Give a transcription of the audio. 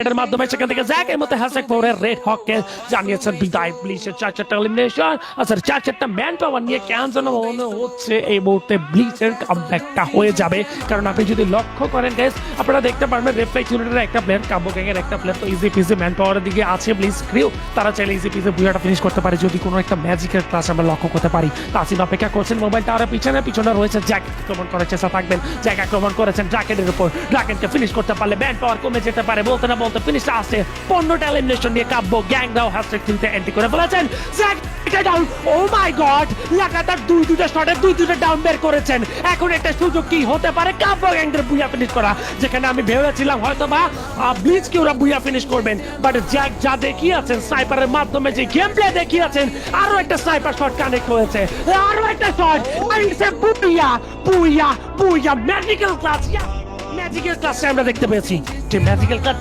এটার মাধ্যমে সেখান থেকে জ্যাকের মধ্যে হ্যাশট্যাগ পরে রেড হককে জানিয়েছেন বিদায় ব্লিচের 4-4টা এলিমিনেশন আর 4-4টা ম্যান পাওয়ার নিয়ে কেন যেন মনে হচ্ছে এই মুহূর্তে ব্লিচের কামব্যাকটা হয়ে যাবে। কারণ আপনি যদি লক্ষ্য করেন গাইস, আপনারা দেখতে পারবেন রেফ্লেক্স ইউনিটের একটা প্লেয়ার, কাম্বো গ্যাংয়ের একটা প্লেয়ার তো ইজি পিজি ম্যান পাওয়ারের দিকে আছে ব্লিচ ক্রিউ, তারা চাইলে ইজি পিজি বুয়াটা ফিনিশ করতে পারে যদি কোনো একটা ম্যাজিকের ক্লাস আমরা লক্ষ্য করতে পারি। তাসিম অপেক্ষা করছেন মোবাইল টাওয়ারের পিছনে রয়েছে জ্যাক, আক্রমণ করার চেষ্টা থাকবেন, জ্যাক আক্রমণ করেছেন ড্রাকেনের উপর, ড্রাকেনকে ফিনিশ করতে পারলে ম্যান পাওয়ার কমে যেতে পারে, বলতে না বলতে ফিনিশটা আসছে। 15টা এলিমিনেশন নিয়ে কাব্য গ্যাংরাও হ্যাশট্যাগ কিনতে এন্ট্রি করে ফেলেছেন। জ্যাক ডাউন, ও মাই গড, লাগাতার দুইটা শটে দুইটা ডাউন বের করেছেন। এখন একটা সুযোগ কি হতে পারে কাব্য গ্যাংদের বুয়া ফিনিশ করা, যেখানে আমি ভেবেছিলাম হয়তো বা ব্লিচ কি ওরা বুয়া ফিনিশ করবেন, বাট জ্যাক যা দেখিয়েছেন স্নাইপারের মাধ্যমে যে গেম প্লে দেখিয়েছেন, আরো একটা স্নাইপার শট কানেক্ট হয়েছে, আরো একটা শট, বুয়া বুয়া বুয়া ম্যাজিক্যাল ক্লাস, ম্যাজিক্যাল ক্লাসে আমরা দেখতে পেয়েছি যে ম্যাজিক্যাল ক্লাস